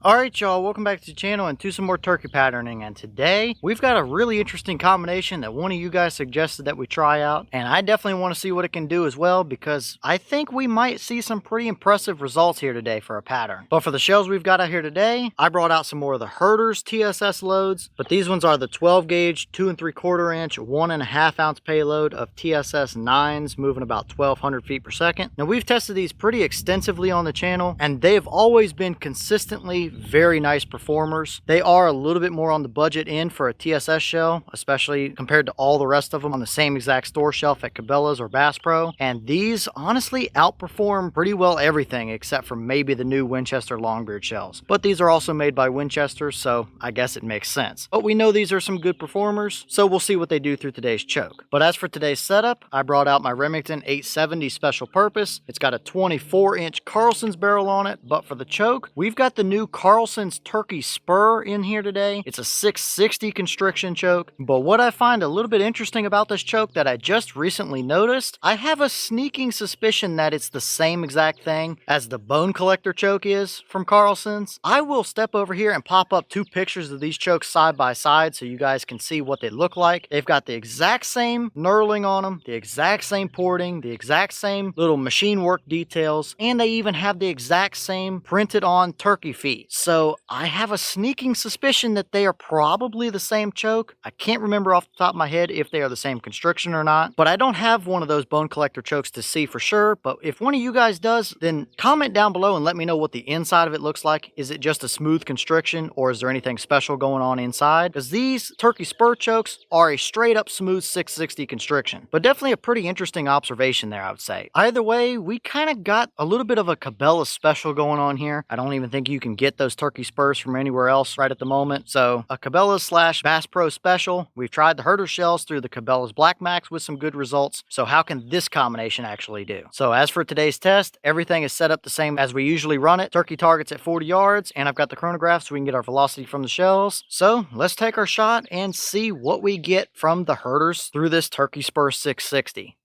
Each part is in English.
Alright y'all, welcome back to the channel and to some more turkey patterning, and today we've got a really interesting combination that one of you guys suggested that we try out, and I definitely want to see what it can do as well because I think we might see some pretty impressive results here today for a pattern. But for the shells we've got out here today, I brought out some more of the Herter's TSS loads, but these ones are the 12 gauge 2 3/4 inch 1.5 ounce payload of TSS 9s moving about 1200 feet per second. Now we've tested these pretty extensively on the channel and they've always been consistently very nice performers. They are a little bit more on the budget end for a TSS shell, especially compared to all the rest of them on the same exact store shelf at Cabela's or Bass Pro, and these honestly outperform pretty well everything except for maybe the new Winchester Longbeard shells. But these are also made by Winchester, so I guess it makes sense. But we know these are some good performers, so we'll see what they do through today's choke. But as for today's setup, I brought out my Remington 870 special purpose. It's got a 24-inch Carlson's barrel on it, but for the choke, we've got the new Carlson's Turkey Spur in here today. It's a 660 constriction choke, but what I find a little bit interesting about this choke that I just recently noticed, I have a sneaking suspicion that it's the same exact thing as the bone collector choke is from Carlson's. I will step over here and pop up two pictures of these chokes side by side so you guys can see what they look like. They've got the exact same knurling on them, the exact same porting, the exact same little machine work details, and they even have the exact same printed on turkey feet. So I have a sneaking suspicion that they are probably the same choke. I can't remember off the top of my head if they are the same constriction or not, but I don't have one of those bone collector chokes to see for sure. But if one of you guys does, then comment down below and let me know what the inside of it looks like. Is it just a smooth constriction or is there anything special going on inside? Because these Turkey Spur chokes are a straight up smooth 660 constriction, but definitely a pretty interesting observation there, I would say. Either way, we kind of got a little bit of a Cabela special going on here. I don't even think you can get those Turkey Spurs from anywhere else right at the moment. So a Cabela / Bass Pro special. We've tried the Herter shells through the Cabela's Black Max with some good results. So how can this combination actually do? So as for today's test, everything is set up the same as we usually run it. Turkey targets at 40 yards, and I've got the chronograph so we can get our velocity from the shells. So let's take our shot and see what we get from the Herters through this Turkey Spur 660.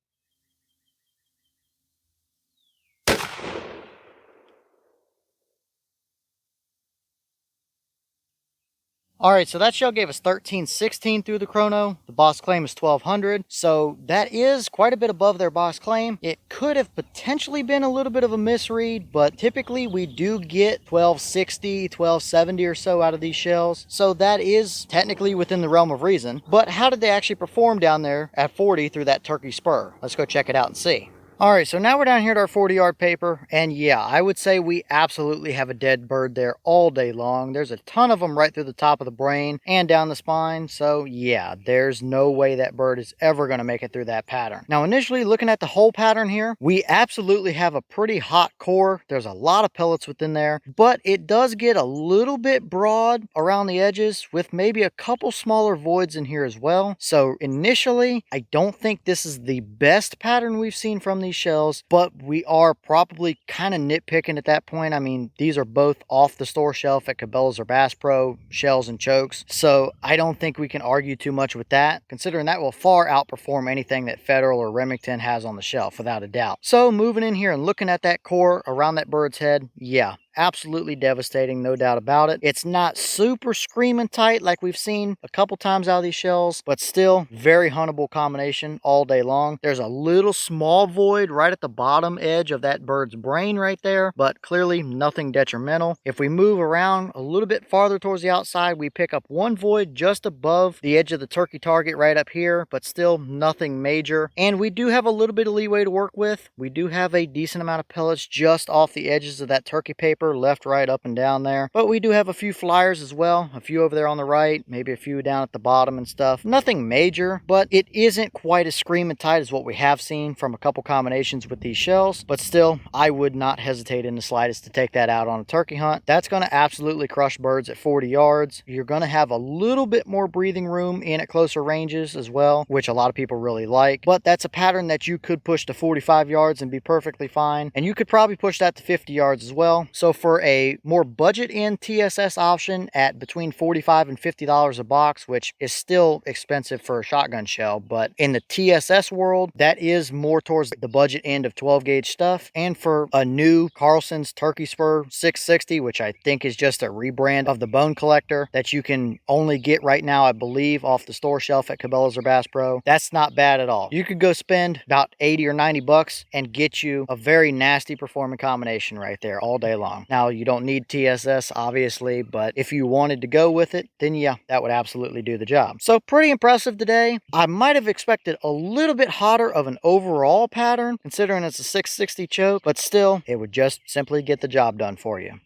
Alright, so that shell gave us 1316 through the chrono. The boss claim is 1200, so that is quite a bit above their boss claim. It could have potentially been a little bit of a misread, but typically we do get 1260, 1270 or so out of these shells, so that is technically within the realm of reason. But how did they actually perform down there at 40 through that Turkey Spur? Let's go check it out and see. Alright, so now we're down here at our 40-yard paper, and yeah, I would say we absolutely have a dead bird there all day long. There's a ton of them right through the top of the brain and down the spine, so yeah, there's no way that bird is ever going to make it through that pattern. Now, initially, looking at the whole pattern here, we absolutely have a pretty hot core. There's a lot of pellets within there, but it does get a little bit broad around the edges with maybe a couple smaller voids in here as well. So initially, I don't think this is the best pattern we've seen from these shells, but we are probably kind of nitpicking at that point. I mean, these are both off the store shelf at Cabela's or Bass Pro shells and chokes, so I don't think we can argue too much with that, considering that will far outperform anything that Federal or Remington has on the shelf without a doubt. So moving in here and looking at that core around that bird's head, yeah, absolutely devastating, no doubt about it. It's not super screaming tight like we've seen a couple times out of these shells, but still very huntable combination all day long. There's a little small void right at the bottom edge of that bird's brain right there, but clearly nothing detrimental. If we move around a little bit farther towards the outside, we pick up one void just above the edge of the turkey target right up here, but still nothing major. And we do have a little bit of leeway to work with. We do have a decent amount of pellets just off the edges of that turkey paper, left, right, up and down there, but we do have a few flyers as well, a few over there on the right, maybe a few down at the bottom and stuff. Nothing major, but it isn't quite as screaming tight as what we have seen from a couple combinations with these shells. But still, I would not hesitate in the slightest to take that out on a turkey hunt. That's going to absolutely crush birds at 40 yards. You're going to have a little bit more breathing room in at closer ranges as well, which a lot of people really like, but that's a pattern that you could push to 45 yards and be perfectly fine, and you could probably push that to 50 yards as well. So for a more budget end TSS option at between $45 and $50 a box, which is still expensive for a shotgun shell, but in the TSS world, that is more towards the budget end of 12 gauge stuff. And for a new Carlson's Turkey Spur 660, which I think is just a rebrand of the Bone Collector that you can only get right now, I believe, off the store shelf at Cabela's or Bass Pro, that's not bad at all. You could go spend about 80 or 90 bucks and get you a very nasty performing combination right there all day long. Now, you don't need TSS, obviously, but if you wanted to go with it, then yeah, that would absolutely do the job. So pretty impressive today. I might have expected a little bit hotter of an overall pattern, considering it's a 660 choke, but still, it would just simply get the job done for you.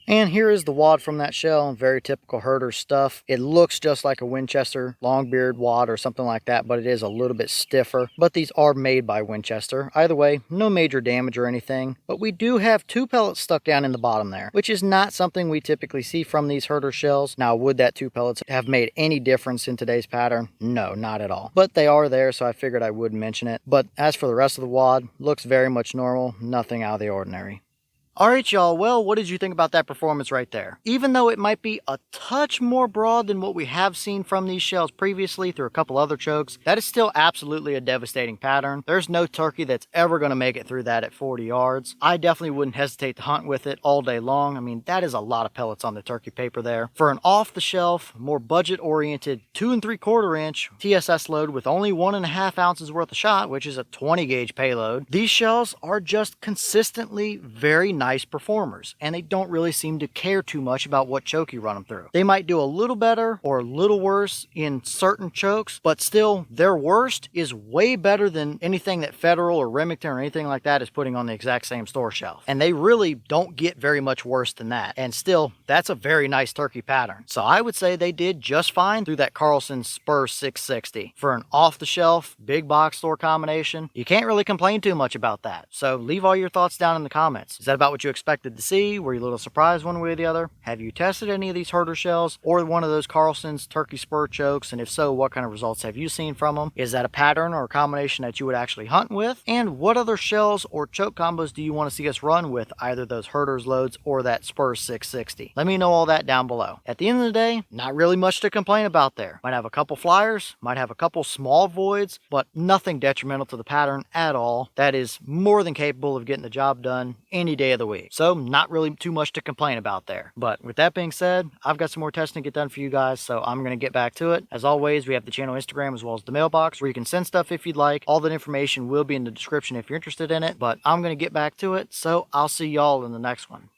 And here is the wad from that shell, very typical Herter stuff. It looks just like a Winchester Longbeard wad or something like that, but it is a little bit stiffer. But these are made by Winchester. Either way, no major damage or anything. But we do have 2 pellets stuck down in the bottom there, which is not something we typically see from these Herter shells. Now, would that 2 pellets have made any difference in today's pattern? No, not at all. But they are there, so I figured I would mention it. But as for the rest of the wad, looks very much normal, nothing out of the ordinary. Alright y'all, well, what did you think about that performance right there? Even though it might be a touch more broad than what we have seen from these shells previously through a couple other chokes, that is still absolutely a devastating pattern. There's no turkey that's ever going to make it through that at 40 yards. I definitely wouldn't hesitate to hunt with it all day long. I mean, that is a lot of pellets on the turkey paper there. For an off-the-shelf, more budget-oriented 2 3/4 inch TSS load with only 1.5 ounces worth of shot, which is a 20 gauge payload, these shells are just consistently very nice performers, and they don't really seem to care too much about what choke you run them through. They might do a little better or a little worse in certain chokes, but still their worst is way better than anything that Federal or Remington or anything like that is putting on the exact same store shelf. And they really don't get very much worse than that. And still, that's a very nice turkey pattern. So I would say they did just fine through that Carlson Spur 660. For an off-the-shelf, big box store combination, you can't really complain too much about that. So leave all your thoughts down in the comments. Is that about what you expected to see? Were you a little surprised one way or the other? Have you tested any of these Herter shells or one of those Carlson's Turkey Spur chokes? And if so, what kind of results have you seen from them? Is that a pattern or a combination that you would actually hunt with? And what other shells or choke combos do you want to see us run with either those Herter's loads or that Spur 660? Let me know all that down below. At the end of the day, not really much to complain about there. Might have a couple flyers, might have a couple small voids, but nothing detrimental to the pattern at all. That is more than capable of getting the job done any day of the week. So not really too much to complain about there. But with that being said, I've got some more testing to get done for you guys, so I'm going to get back to it. As always, we have the channel Instagram as well as the mailbox where you can send stuff if you'd like. All that information will be in the description if you're interested in it, but I'm going to get back to it, so I'll see y'all in the next one.